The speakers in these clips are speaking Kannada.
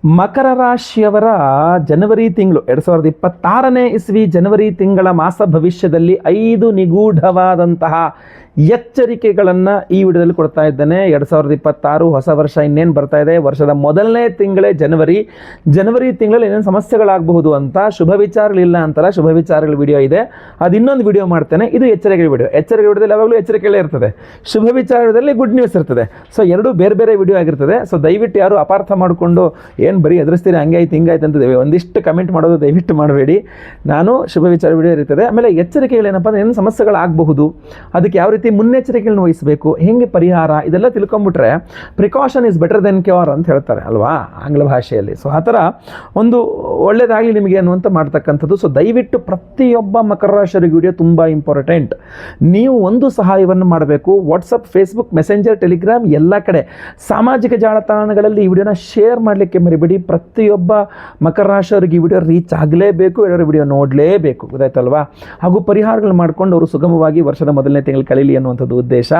ಮಕರ ರಾಶಿಯವರ ಜನವರಿ ತಿಂಗಳು 2026ನೇ ಇಸ್ವಿ ಜನವರಿ ತಿಂಗಳ ಮಾಸ ಭವಿಷ್ಯದಲ್ಲಿ 5 ನಿಗೂಢವಾದಂತಹ ಎಚ್ಚರಿಕೆಗಳನ್ನು ಈ ವಿಡಿಯೋದಲ್ಲಿ ಕೊಡ್ತಾ ಇದ್ದೇನೆ. 2026 ಹೊಸ ವರ್ಷ ಇನ್ನೇನು ಬರ್ತಾ ಇದೆ. ವರ್ಷದ ಮೊದಲನೇ ತಿಂಗಳೇ ಜನವರಿ ತಿಂಗಳಲ್ಲಿ ಏನೇನು ಸಮಸ್ಯೆಗಳಾಗಬಹುದು ಅಂತ. ಶುಭ ವಿಚಾರಗಳಿಲ್ಲ ಅಂತಾರ, ಶುಭ ವಿಚಾರಗಳ ವಿಡಿಯೋ ಇದೆ, ಅದು ಇನ್ನೊಂದು ವಿಡಿಯೋ ಮಾಡ್ತೇನೆ. ಇದು ಎಚ್ಚರಿಕೆ ವಿಡಿಯೋದಲ್ಲಿ ಯಾವಾಗಲೂ ಎಚ್ಚರಿಕೆಗಳೇ ಇರ್ತದೆ, ಶುಭ ವಿಚಾರದಲ್ಲಿ ಗುಡ್ ನ್ಯೂಸ್ ಇರ್ತದೆ. ಸೊ ಎರಡೂ ಬೇರೆ ಬೇರೆ ವಿಡಿಯೋ ಆಗಿರ್ತದೆ. ಸೊ ದಯವಿಟ್ಟು ಯಾರು ಅಪಾರ್ಥ ಮಾಡಿಕೊಂಡು ಏನು ಬರೀ ಎದುರಿಸ್ತೀರಿ ಹಂಗಾಯ್ತು ಹಿಂಗಾಯ್ತು ಅಂತ ಒಂದಿಷ್ಟು ಕಮೆಂಟ್ ಮಾಡೋದು ದಯವಿಟ್ಟು ಮಾಡಬೇಡಿ. ನಾನು ಶುಭ ವಿಚಾರ ವಿಡಿಯೋ ಇರ್ತದೆ. ಆಮೇಲೆ ಎಚ್ಚರಿಕೆಗಳೇನಪ್ಪ ಅಂದರೆ ಏನು ಸಮಸ್ಯೆಗಳಾಗಬಹುದು, ಅದಕ್ಕೆ ಯಾವ ರೀತಿ ಮುನ್ನೆಚ್ಚರಿಕೆಗಳನ್ನು ವಹಿಸಬೇಕು, ಹೇಗೆ ಪರಿಹಾರ, ಇದೆಲ್ಲ ತಿಳ್ಕೊಂಬಿಟ್ರೆ precaution is better than cure ಅಂತ ಹೇಳ್ತಾರೆ ಅಲ್ವಾ ಆಂಗ್ಲ ಭಾಷೆಯಲ್ಲಿ. ಸೊ ಆ ಥರ ಒಂದು ಒಳ್ಳೇದಾಗಲಿ ನಿಮಗೆ ಅನ್ನುವಂಥ ಮಾಡ್ತಕ್ಕಂಥದ್ದು. ಸೊ ದಯವಿಟ್ಟು ಪ್ರತಿಯೊಬ್ಬ ಮಕರ ರಾಶಿಯವರಿಗೆ ವಿಡಿಯೋ ತುಂಬ ಇಂಪಾರ್ಟೆಂಟ್. ನೀವು ಒಂದು ಸಹಾಯವನ್ನು ಮಾಡಬೇಕು. ವಾಟ್ಸಪ್, ಫೇಸ್ಬುಕ್, ಮೆಸೆಂಜರ್, ಟೆಲಿಗ್ರಾಮ್ ಎಲ್ಲ ಕಡೆ ಸಾಮಾಜಿಕ ಜಾಲತಾಣಗಳಲ್ಲಿ ಈ ವಿಡಿಯೋನ ಶೇರ್ ಮಾಡಲಿಕ್ಕೆ ಮರಿಬೇಡಿ. ಪ್ರತಿಯೊಬ್ಬ ಮಕರ ರಾಶಿಯವರಿಗೆ ಈ ವಿಡಿಯೋ ರೀಚ್ ಆಗಲೇಬೇಕು, ಎಲ್ಲರೂ ವಿಡಿಯೋ ನೋಡಲೇಬೇಕು, ಗೊತ್ತಾಯ್ತಲ್ವಾ. ಹಾಗೂ ಪರಿಹಾರಗಳು ಮಾಡ್ಕೊಂಡು ಅವರು ಸುಗಮವಾಗಿ ವರ್ಷದ ಮೊದಲನೇ ತಿಂಗಳು ಕಳೀಲಿ ಅನ್ನುವಂಥದ್ದು ಉದ್ದೇಶ.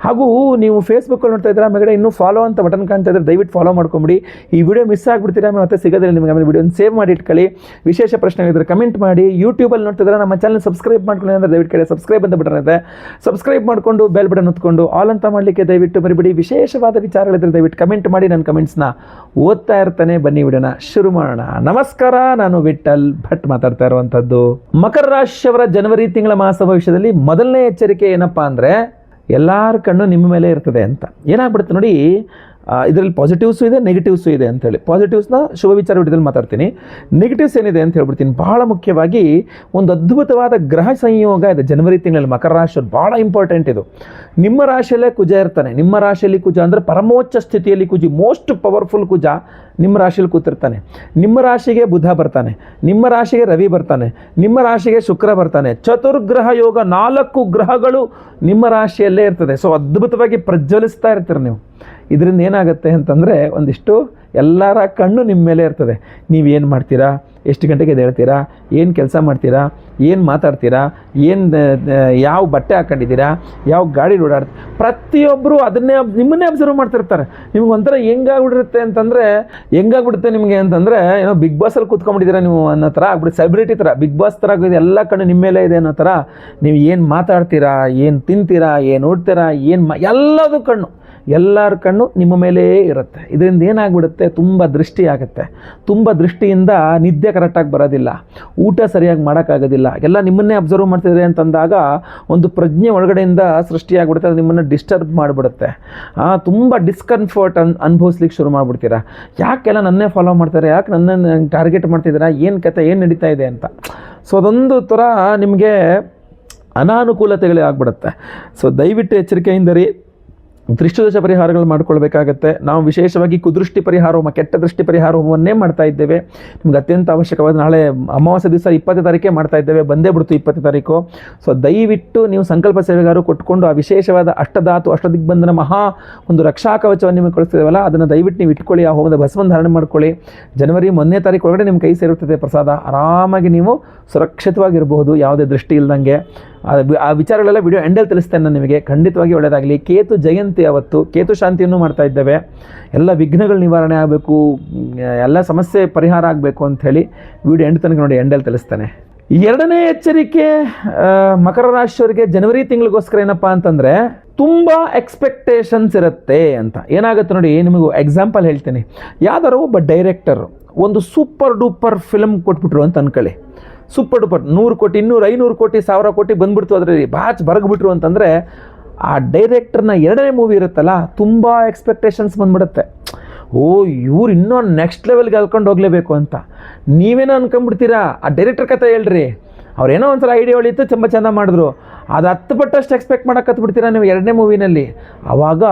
ಹಾಗೂ ನೀವು ಫೇಸ್ಬುಕ್ಕಲ್ಲಿ ನೋಡ್ತಾ ಇದ್ದೀರಾ, ಆಮೇಲೆ ಇನ್ನೂ ಫಾಲೋ ಅಂತ ಬಟನ್ ಕಾಣ್ತಾ ಇದ್ದಾರೆ, ದಯವಿಟ್ಟು ಫಾಲೋ ಮಾಡ್ಕೊಂಬಿಡಿ. ಈ ವಿಡಿಯೋ ಮಿಸ್ ಆಗಿಬಿಡ್ತೀರಾ ಮತ್ತೆ ಸಿಗೋದಿಲ್ಲ ನಿಮಗೆ. ಆಮೇಲೆ ವಿಡಿಯೋನ ಸೇವ್ ಮಾಡಿ ಇಟ್ಕೊಳ್ಳಿ. ವಿಶೇಷ ಪ್ರಶ್ನೆಗಳಿದ್ರೆ ಕಮೆಂಟ್ ಮಾಡಿ. ಯೂಟ್ಯೂಬಲ್ಲಿ ನೋಡ್ತಾ ಇದ್ದಾರೆ, ನಮ್ಮ ಚಾನಲ್ ಸಬ್ಸ್ಕ್ರೈಬ್ ಮಾಡ್ಕೊಳ್ಳಿ ಅಂದರೆ ದಯವಿಟ್ಟು ಕಡೆ ಸಬ್ಸ್ಕ್ರೈಬ್ ಅಂತ ಬಟನ್ ಇದೆ, ಸಬ್ಸ್ಕ್ರೈಬ್ ಮಾಡಿಕೊಂಡು ಬೆಲ್ ಬಟನ್ ಹೊತ್ಕೊಂಡು ಆಲ್ ಅಂತ ಮಾಡಲಿಕ್ಕೆ ದಯವಿಟ್ಟು ಮರಿಬೇಡಿ. ವಿಶೇಷವಾದ ವಿಚಾರಗಳಿದ್ರೆ ದಯವಿಟ್ಟು ಕಮೆಂಟ್ ಮಾಡಿ, ನನ್ನ ಕಮೆಂಟ್ಸ್ನ ಓದ್ತಾ ಇರ್ತಾನೆ. ಬನ್ನಿ ವಿಡಿಯೋನ ಶುರು ಮಾಡೋಣ. ನಮಸ್ಕಾರ, ನಾನು ವಿಠಲ್ ಭಟ್ ಮಾತಾಡ್ತಾ ಇರುವಂಥದ್ದು. ಮಕರ ರಾಶಿಯವರ ಜನವರಿ ತಿಂಗಳ ಮಾಸ ಭವಿಷ್ಯದಲ್ಲಿ ಮೊದಲನೇ ಎಚ್ಚರಿಕೆ ಏನಪ್ಪ ಅಂದರೆ, ಎಲ್ಲರ ಕಣ್ಣು ನಿಮ್ಮ ಮೇಲೆ ಇರ್ತದೆ ಅಂತ. ಏನಾಗ್ಬಿಡುತ್ತೆ ನೋಡಿ, ಇದರಲ್ಲಿ ಪಾಸಿಟಿವ್ಸು ಇದೆ, ನೆಗೆಟಿವ್ಸು ಇದೆ ಅಂತೇಳಿ. ಪಾಸಿಟಿವ್ಸ್ನ ಶುಭ ವಿಚಾರ ವಿಡಿಯೋದಲ್ಲಿ ಮಾತಾಡ್ತೀನಿ. ನೆಗೆಟಿವ್ಸ್ ಏನಿದೆ ಅಂತ ಹೇಳ್ಬಿಡ್ತೀನಿ. ಭಾಳ ಮುಖ್ಯವಾಗಿ ಒಂದು ಅದ್ಭುತವಾದ ಗ್ರಹ ಸಂಯೋಗ ಇದೆ ಜನವರಿ ತಿಂಗಳಲ್ಲಿ ಮಕರ ರಾಶಿಯವ್ರು. ಭಾಳ ಇಂಪಾರ್ಟೆಂಟ್ ಇದು. ನಿಮ್ಮ ರಾಶಿಯಲ್ಲೇ ಕುಜ ಇರ್ತಾನೆ. ನಿಮ್ಮ ರಾಶಿಯಲ್ಲಿ ಕುಜ ಅಂದರೆ ಪರಮೋಚ್ಚ ಸ್ಥಿತಿಯಲ್ಲಿ ಕುಜಿ, ಮೋಸ್ಟ್ ಪವರ್ಫುಲ್ ಕುಜ ನಿಮ್ಮ ರಾಶಿಯಲ್ಲಿ ಕೂತಿರ್ತಾನೆ. ನಿಮ್ಮ ರಾಶಿಗೆ ಬುಧ ಬರ್ತಾನೆ, ನಿಮ್ಮ ರಾಶಿಗೆ ರವಿ ಬರ್ತಾನೆ, ನಿಮ್ಮ ರಾಶಿಗೆ ಶುಕ್ರ ಬರ್ತಾನೆ. ಚತುರ್ಗ್ರಹ ಯೋಗ, 4 ಗ್ರಹಗಳು ನಿಮ್ಮ ರಾಶಿಯಲ್ಲೇ ಇರ್ತದೆ. ಸೊ ಅದ್ಭುತವಾಗಿ ಪ್ರಜ್ವಲಿಸ್ತಾ ಇರ್ತೀರ ನೀವು. ಇದರಿಂದ ಏನಾಗುತ್ತೆ ಅಂತಂದರೆ, ಒಂದಿಷ್ಟು ಎಲ್ಲರ ಕಣ್ಣು ನಿಮ್ಮ ಮೇಲೆ ಇರ್ತದೆ. ನೀವೇನು ಮಾಡ್ತೀರಾ, ಎಷ್ಟು ಗಂಟೆಗೆ ಎದ್ದೇಳ್ತೀರಾ, ಏನು ಕೆಲಸ ಮಾಡ್ತೀರಾ, ಏನು ಮಾತಾಡ್ತೀರಾ, ಯಾವ ಬಟ್ಟೆ ಹಾಕೊಂಡಿದ್ದೀರಾ, ಯಾವ ಗಾಡಿ ಓಡಾಡ್ತೀರ, ಪ್ರತಿಯೊಬ್ಬರು ನಿಮ್ಮನ್ನೇ ಅಬ್ಸರ್ವ್ ಮಾಡ್ತಿರ್ತಾರೆ. ನಿಮ್ಗೆ ಒಂಥರ ಹೆಂಗಾಗ್ಬಿಡುತ್ತೆ ನಿಮಗೆ ಅಂತಂದರೆ, ಏನೋ ಬಿಗ್ ಬಾಸಲ್ಲಿ ಕೂತ್ಕೊಂಡ್ಬಿಟ್ಟಿದ್ದೀರಾ ನೀವು ಅನ್ನೋ ಥರ ಆಗ್ಬಿಡುತ್ತೆ. ಸೆಲೆಬ್ರಿಟಿ ಥರ, ಬಿಗ್ ಬಾಸ್ ಥರ ಎಲ್ಲ ಕಣ್ಣು ನಿಮ್ಮ ಮೇಲೆ ಇದೆ ಅನ್ನೋ ಥರ. ನೀವು ಏನು ಮಾತಾಡ್ತೀರಾ, ಏನು ತಿಂತೀರಾ, ಏನು ಓಡ್ತೀರಾ, ಎಲ್ಲರ ಕಣ್ಣು ನಿಮ್ಮ ಮೇಲೇ ಇರುತ್ತೆ. ಇದರಿಂದ ಏನಾಗ್ಬಿಡುತ್ತೆ, ತುಂಬ ದೃಷ್ಟಿ ಆಗುತ್ತೆ. ತುಂಬ ದೃಷ್ಟಿಯಿಂದ ನಿದ್ದೆ ಕರೆಕ್ಟಾಗಿ ಬರೋದಿಲ್ಲ, ಊಟ ಸರಿಯಾಗಿ ಮಾಡೋಕ್ಕಾಗೋದಿಲ್ಲ. ಎಲ್ಲ ನಿಮ್ಮನ್ನೇ ಅಬ್ಸರ್ವ್ ಮಾಡ್ತಿದ್ರೆ ಅಂತಂದಾಗ ಒಂದು ಪ್ರಜ್ಞೆ ಒಳಗಡೆಯಿಂದ ಸೃಷ್ಟಿಯಾಗ್ಬಿಡುತ್ತೆ. ಅದು ನಿಮ್ಮನ್ನು ಡಿಸ್ಟರ್ಬ್ ಮಾಡಿಬಿಡುತ್ತೆ. ತುಂಬ ಡಿಸ್ಕಂಫರ್ಟ್ ಅನುಭವಿಸ್ಲಿಕ್ಕೆ ಶುರು ಮಾಡಿಬಿಡ್ತೀರಾ. ಯಾಕೆಲ್ಲ ನನ್ನೇ ಫಾಲೋ ಮಾಡ್ತಾರೆ, ಯಾಕೆ ನನ್ನನ್ನು ಟಾರ್ಗೆಟ್ ಮಾಡ್ತಿದ್ದೀರಾ, ಏನು ಕತೆ, ಏನು ನಡೀತಾ ಇದೆ ಅಂತ. ಸೊ ಅದೊಂದು ಥರ ನಿಮಗೆ ಅನಾನುಕೂಲತೆಗಳೇ ಆಗ್ಬಿಡುತ್ತೆ. ಸೊ ದಯವಿಟ್ಟು ಎಚ್ಚರಿಕೆಯಿಂದರಿ. ದೃಷ್ಟಿದೋಷ ಪರಿಹಾರಗಳು ಮಾಡ್ಕೊಳ್ಬೇಕಾಗತ್ತೆ. ನಾವು ವಿಶೇಷವಾಗಿ ಕುದೃಷ್ಟಿ ಪರಿಹಾರ ಹೋಮ, ಕೆಟ್ಟ ದೃಷ್ಟಿ ಪರಿಹಾರ ಹೋಮವನ್ನೇ ಮಾಡ್ತಾ ಇದ್ದೇವೆ. ನಿಮ್ಗೆ ಅತ್ಯಂತ ಅವಶ್ಯಕವಾದ ನಾಳೆ ಅಮಾವಾಸ್ಯೆ ದಿವಸ 20 ತಾರೀಕೆ ಮಾಡ್ತಾ ಇದ್ದೇವೆ, ಬಂದೇ ಬಿಡ್ತು 20 ತಾರೀಕು. ಸೊ ದಯವಿಟ್ಟು ನೀವು ಸಂಕಲ್ಪ ಸೇವೆಗಾರು ಕೊಟ್ಕೊಂಡು ಆ ವಿಶೇಷವಾದ ಅಷ್ಟಧಾತು ಅಷ್ಟದಿಗ್ಬಂಧನ ಮಹಾ ಒಂದು ರಕ್ಷಾ ಕವಚವನ್ನು ನಿಮಗೆ ಕಳಿಸ್ತಿದ್ದೇವಲ್ಲ, ಅದನ್ನು ದಯವಿಟ್ಟು ನೀವು ಇಟ್ಕೊಳ್ಳಿ. ಆ ಹೋಮದ ಭಸ್ಮವನ್ನು ಧಾರಣೆ ಮಾಡ್ಕೊಳ್ಳಿ. ಜನವರಿ 1ನೇ ತಾರೀಕು ಒಳಗಡೆ ನಿಮ್ಮ ಕೈ ಸೇರುತ್ತದೆ ಪ್ರಸಾದ. ಆರಾಮಾಗಿ ನೀವು ಸುರಕ್ಷಿತವಾಗಿರಬಹುದು, ಯಾವುದೇ ದೃಷ್ಟಿ ಇಲ್ದಂಗೆ. ಆ ವಿಚಾರಗಳೆಲ್ಲ ವಿಡಿಯೋ ಎಂಡಲ್ಲಿ ತಿಳಿಸ್ತೇನೆ ನಾನು ನಿಮಗೆ. ಖಂಡಿತವಾಗಿ ಒಳ್ಳೆಯದಾಗಲಿ. ಕೇತು ಜಯಂತಿ ಅವತ್ತು ಕೇತು ಶಾಂತಿಯನ್ನು ಮಾಡ್ತಾ ಇದ್ದೇವೆ. ಎಲ್ಲ ವಿಘ್ನಗಳು ನಿವಾರಣೆ ಆಗಬೇಕು, ಎಲ್ಲ ಸಮಸ್ಯೆ ಪರಿಹಾರ ಆಗಬೇಕು ಅಂಥೇಳಿ ವಿಡಿಯೋ ಎಂಡ್ ತನಕ ನೋಡಿ, ಎಂಡಲ್ಲಿ ತಿಳಿಸ್ತೇನೆ. ಎರಡನೇ ಎಚ್ಚರಿಕೆ ಮಕರ ರಾಶಿಯವರಿಗೆ ಜನವರಿ ತಿಂಗಳಿಗೋಸ್ಕರ ಏನಪ್ಪ ಅಂತಂದರೆ, ತುಂಬ ಎಕ್ಸ್ಪೆಕ್ಟೇಷನ್ಸ್ ಇರುತ್ತೆ ಅಂತ. ಏನಾಗುತ್ತೆ ನೋಡಿ, ನಿಮಗೂ ಎಕ್ಸಾಂಪಲ್ ಹೇಳ್ತೀನಿ. ಯಾವ್ದಾರು ಒಬ್ಬ ಡೈರೆಕ್ಟರ್ ಒಂದು ಸೂಪರ್ ಡೂಪರ್ ಫಿಲ್ಮ್ ಕೊಟ್ಬಿಟ್ರು ಅಂತ ಅನ್ಕೊಳ್ಳಿ. ಸೂಪರ್ ಡೂಪರ್ 100 ಕೋಟಿ, 200, 500 ಕೋಟಿ, 1000 ಕೋಟಿ ಬಂದ್ಬಿಡ್ತು, ಅದರಲ್ಲಿ ಬರಗ್ಬಿಟ್ರು ಅಂತಂದರೆ, ಆ ಡೈರೆಕ್ಟರ್ನ ಎರಡನೇ ಮೂವಿ ಇರುತ್ತಲ್ಲ, ತುಂಬ ಎಕ್ಸ್ಪೆಕ್ಟೇಷನ್ಸ್ ಬಂದ್ಬಿಡುತ್ತೆ. ಇವ್ರು ಇನ್ನೂ ನೆಕ್ಸ್ಟ್ ಲೆವೆಲ್ಗೆ ಕಲ್ಕೊಂಡು ಹೋಗಲೇಬೇಕು ಅಂತ. ನೀವೇನೋ ಅನ್ಕೊಂಡ್ಬಿಡ್ತೀರಾ. ಆ ಡೈರೆಕ್ಟರ್ ಕತೆ ಹೇಳ್ರಿ, ಅವ್ರೇನೋ ಒಂದ್ಸಲ ಐಡಿಯಾ ಹೊಳಿತು, ತುಂಬ ಚೆಂದ ಮಾಡಿದ್ರು, ಅದು 10 ಪಟ್ಟಷ್ಟು ಎಕ್ಸ್ಪೆಕ್ಟ್ ಮಾಡೋಕ್ಕತ್ಬಿಡ್ತೀರಾ ನೀವು ಎರಡನೇ ಮೂವಿನಲ್ಲಿ. ಆವಾಗ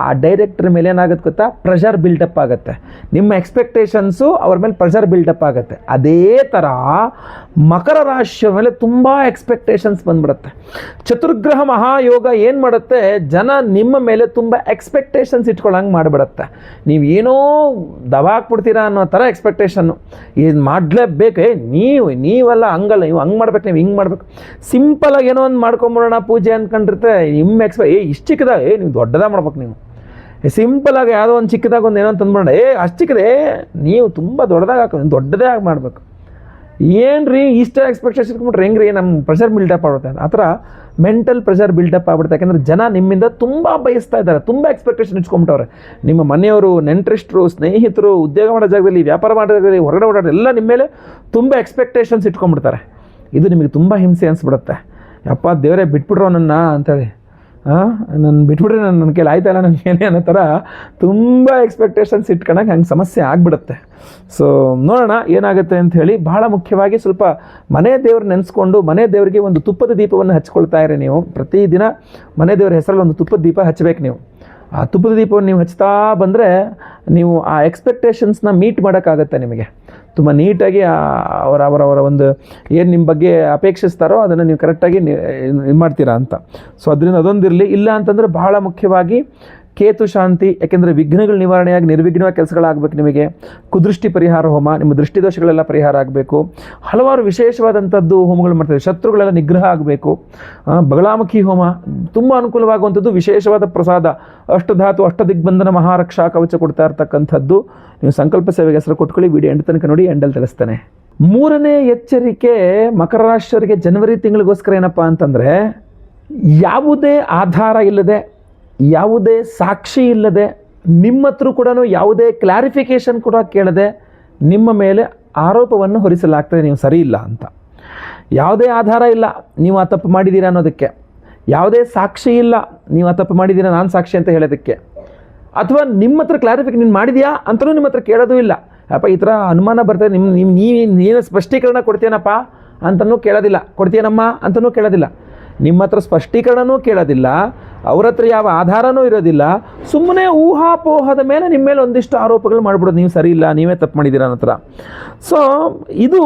ಆ ಡೈರೆಕ್ಟರ್ ಮೇಲೆ ಏನಾಗುತ್ತೆ ಗೊತ್ತಾ, ಪ್ರೆಷರ್ ಬಿಲ್ಡಪ್ ಆಗುತ್ತೆ. ನಿಮ್ಮ ಎಕ್ಸ್ಪೆಕ್ಟೇಷನ್ಸು ಅವ್ರ ಮೇಲೆ ಪ್ರೆಷರ್ ಬಿಲ್ಡಪ್ ಆಗುತ್ತೆ. ಅದೇ ಥರ ಮಕರ ರಾಶಿಯ ಮೇಲೆ ತುಂಬ ಎಕ್ಸ್ಪೆಕ್ಟೇಷನ್ಸ್ ಬಂದ್ಬಿಡುತ್ತೆ. ಚತುರ್ಗ್ರಹ ಮಹಾಯೋಗ ಏನು ಮಾಡುತ್ತೆ, ಜನ ನಿಮ್ಮ ಮೇಲೆ ತುಂಬ ಎಕ್ಸ್ಪೆಕ್ಟೇಷನ್ಸ್ ಇಟ್ಕೊಳ್ಳೋಂಗೆ ಮಾಡಿಬಿಡುತ್ತೆ. ನೀವೇನೋ ದಬಾಕ್ಬಿಡ್ತೀರಾ ಅನ್ನೋ ಥರ ಎಕ್ಸ್ಪೆಕ್ಟೇಷನ್ನು. ಇದು ಮಾಡಲೇಬೇಕು, ನೀವೆಲ್ಲ ಹಂಗಲ್ಲ, ನೀವು ಹಂಗೆ ಮಾಡ್ಬೇಕು, ನೀವು ಹಿಂಗೆ ಮಾಡ್ಬೇಕು. ಸಿಂಪಲಾಗಿ ಏನೋ ಒಂದು ಮಾಡ್ಕೊಂಬಿಡೋಣ ಪೂಜೆ ಅಂದ್ಕೊಂಡಿರುತ್ತೆ. ನಿಮ್ಮ ಇಷ್ಟು ಚಿಕ್ಕದಾಗ ನೀವು ದೊಡ್ಡದಾಗ ಮಾಡ್ಬೇಕು. ನೀವು ಸಿಂಪಲಾಗಿ ಯಾವುದೋ ಒಂದು ಚಿಕ್ಕದಾಗ ಒಂದು ಏನೋ ತಂದ್ಬಿಡೋಣ, ಅಷ್ಟು ಚಿಕ್ಕದೇ, ನೀವು ತುಂಬ ದೊಡ್ಡದೇ ಆಗಿ ಮಾಡಬೇಕು. ಏನು ರೀ ಇಷ್ಟ ಎಕ್ಸ್ಪೆಕ್ಟೇಷನ್ ಇಟ್ಕೊಂಡ್ಬಿಟ್ರೆ ಹೆಂಗೆ ರೀ, ನಮ್ಮ ಪ್ರೆಷರ್ ಬಿಲ್ಡಪ್ ಆಗುತ್ತೆ. ಆ ಥರ ಮೆಂಟಲ್ ಪ್ರೆಷರ್ ಬಿಲ್ಡಪ್ ಆಗ್ಬಿಡುತ್ತೆ. ಯಾಕೆಂದರೆ ಜನ ನಿಮ್ಮಿಂದ ತುಂಬ ಬಯಸ್ತಾ ಇದ್ದಾರೆ, ತುಂಬ ಎಕ್ಸ್ಪೆಕ್ಟೇಷನ್ ಇಟ್ಕೊಂಡ್ಬಿಟ್ಟವ್ರೆ. ನಿಮ್ಮ ಮನೆಯವರು, ನೆಂಟರಿಷ್ಟರು, ಸ್ನೇಹಿತರು, ಉದ್ಯೋಗ ಮಾಡೋ ಜಾಗದಲ್ಲಿ, ವ್ಯಾಪಾರ ಮಾಡೋ ಜಾಗದಲ್ಲಿ, ಹೊರಗಡೆ ಓಡಾಡೋ ಎಲ್ಲ ನಿಮ್ಮ ಮೇಲೆ ತುಂಬ ಎಕ್ಸ್ಪೆಕ್ಟೇಷನ್ಸ್ ಇಟ್ಕೊಂಡ್ಬಿಡ್ತಾರೆ. ಇದು ನಿಮಗೆ ತುಂಬ ಹಿಂಸೆ ಅನಿಸ್ಬಿಡುತ್ತೆ. ಯಪ್ಪ ದೇವರೇ ಬಿಟ್ಬಿಟ್ರು ನನ್ನ ಅಂತೇಳಿ, ನಾನು ಬಿಟ್ಬಿಟ್ರೆ ನನ್ನ ಕೈಲಿ ಆಯ್ತಲ್ಲ ನನಗೆ ಏನೇ ಅನ್ನೋ ಥರ ತುಂಬ ಎಕ್ಸ್ಪೆಕ್ಟೇಷನ್ಸ್ ಇಟ್ಕೊಂಡಾಗ ಹಂಗೆ ಸಮಸ್ಯೆ ಆಗಿಬಿಡುತ್ತೆ. ಸೊ ನೋಡೋಣ ಏನಾಗುತ್ತೆ ಅಂತ ಹೇಳಿ. ಬಹಳ ಮುಖ್ಯವಾಗಿ ಸ್ವಲ್ಪ ಮನೆ ದೇವ್ರು ನೆನೆಸ್ಕೊಂಡು ಮನೆ ದೇವರಿಗೆ ಒಂದು ತುಪ್ಪದ ದೀಪವನ್ನು ಹಚ್ಕೊಳ್ತಾ ಇರಿ. ನೀವು ಪ್ರತಿದಿನ ಮನೆ ದೇವರ ಹೆಸರಲ್ಲಿ ಒಂದು ತುಪ್ಪದ ದೀಪ ಹಚ್ಚಬೇಕು. ನೀವು ಆ ತುಪ್ಪದ ದೀಪವನ್ನು ನೀವು ಹಚ್ತಾ ಬಂದರೆ ನೀವು ಆ ಎಕ್ಸ್ಪೆಕ್ಟೇಷನ್ಸ್ನ ಮೀಟ್ ಮಾಡೋಕ್ಕಾಗತ್ತೆ. ನಿಮಗೆ ತುಂಬ ನೀಟಾಗಿ ಅವರವರ ಒಂದು ಏನು ನಿಮ್ಮ ಬಗ್ಗೆ ಅಪೇಕ್ಷಿಸ್ತಾರೋ ಅದನ್ನು ನೀವು ಕರೆಕ್ಟಾಗಿ ಇದು ಮಾಡ್ತೀರಾ ಅಂತ. ಸೊ ಅದರಿಂದ ಅದೊಂದಿರಲಿ. ಇಲ್ಲ ಅಂತಂದರೆ ಬಹಳ ಮುಖ್ಯವಾಗಿ ಕೇತು ಶಾಂತಿ, ಯಾಕೆಂದರೆ ವಿಘ್ನಗಳು ನಿವಾರಣೆಯಾಗಿ ನಿರ್ವಿಘ್ನವಾಗಿ ಕೆಲಸಗಳಾಗಬೇಕು. ನಿಮಗೆ ಕುದೃಷ್ಟಿ ಪರಿಹಾರ ಹೋಮ, ನಿಮ್ಮ ದೃಷ್ಟಿದೋಷಗಳೆಲ್ಲ ಪರಿಹಾರ ಆಗಬೇಕು. ಹಲವಾರು ವಿಶೇಷವಾದಂಥದ್ದು ಹೋಮಗಳು ಮಾಡ್ತಾರೆ. ಶತ್ರುಗಳೆಲ್ಲ ನಿಗ್ರಹ ಆಗಬೇಕು. ಬಗಳಾಮುಖಿ ಹೋಮ ತುಂಬ ಅನುಕೂಲವಾಗುವಂಥದ್ದು, ವಿಶೇಷವಾದ ಪ್ರಸಾದ. ಅಷ್ಟಧಾತು ಅಷ್ಟದಿಗ್ಬಂಧನ ಮಹಾರಕ್ಷಾ ಕವಚ ಕೊಡ್ತಾ ಇರ್ತಕ್ಕಂಥದ್ದು. ನೀವು ಸಂಕಲ್ಪ ಸೇವೆಗೆ ಹೆಸರು ಕೊಟ್ಕೊಳ್ಳಿ. ವಿಡಿಯೋ ಎಂಡ್ ತನಕ ನೋಡಿ, ಎಂಡಲ್ಲಿ ತಿಳಿಸ್ತಾನೆ. ಮೂರನೇ ಎಚ್ಚರಿಕೆ ಮಕರ ರಾಶಿಯವರಿಗೆ ಜನವರಿ ತಿಂಗಳಿಗೋಸ್ಕರ ಏನಪ್ಪ ಅಂತಂದರೆ, ಯಾವುದೇ ಆಧಾರ ಇಲ್ಲದೆ, ಯಾವುದೇ ಸಾಕ್ಷಿ ಇಲ್ಲದೆ, ನಿಮ್ಮ ಹತ್ರ ಕೂಡ ಯಾವುದೇ ಕ್ಲಾರಿಫಿಕೇಷನ್ ಕೂಡ ಕೇಳದೆ ನಿಮ್ಮ ಮೇಲೆ ಆರೋಪವನ್ನು ಹೊರಿಸಲಾಗ್ತದೆ ನೀವು ಸರಿ ಇಲ್ಲ ಅಂತ. ಯಾವುದೇ ಆಧಾರ ಇಲ್ಲ ನೀವು ಆ ತಪ್ಪು ಮಾಡಿದ್ದೀರಾ ಅನ್ನೋದಕ್ಕೆ, ಯಾವುದೇ ಸಾಕ್ಷಿ ಇಲ್ಲ ನೀವು ಆ ತಪ್ಪು ಮಾಡಿದ್ದೀರಾ ನಾನು ಸಾಕ್ಷಿ ಅಂತ ಹೇಳೋದಕ್ಕೆ, ಅಥವಾ ನಿಮ್ಮ ಹತ್ರ ನೀನು ಮಾಡಿದ್ಯಾ ಅಂತಲೂ ನಿಮ್ಮ ಹತ್ರ ಕೇಳೋದು ಇಲ್ಲ. ಅಪ್ಪ ಈ ಥರ ಅನುಮಾನ ಬರ್ತದೆ, ನೀನು ಸ್ಪಷ್ಟೀಕರಣ ಕೊಡ್ತೀಯನಪ್ಪ ಅಂತಲೂ ಕೇಳೋದಿಲ್ಲ, ಕೊಡ್ತೀಯನಮ್ಮ ಅಂತಲೂ ಕೇಳೋದಿಲ್ಲ. ನಿಮ್ಮ ಹತ್ರ ಸ್ಪಷ್ಟೀಕರಣವೂ ಕೇಳೋದಿಲ್ಲ, ಅವ್ರ ಹತ್ರ ಯಾವ ಆಧಾರನೂ ಇರೋದಿಲ್ಲ. ಸುಮ್ಮನೆ ಊಹಾಪೋಹದ ಮೇಲೆ ನಿಮ್ಮ ಮೇಲೆ ಒಂದಿಷ್ಟು ಆರೋಪಗಳು ಮಾಡ್ಬಿಡೋದು, ನೀವು ಸರಿ ಇಲ್ಲ, ನೀವೇ ತಪ್ಪು ಮಾಡಿದ್ದೀರ ಅನ್ನೋ ಥರ. ಸೊ ಇದು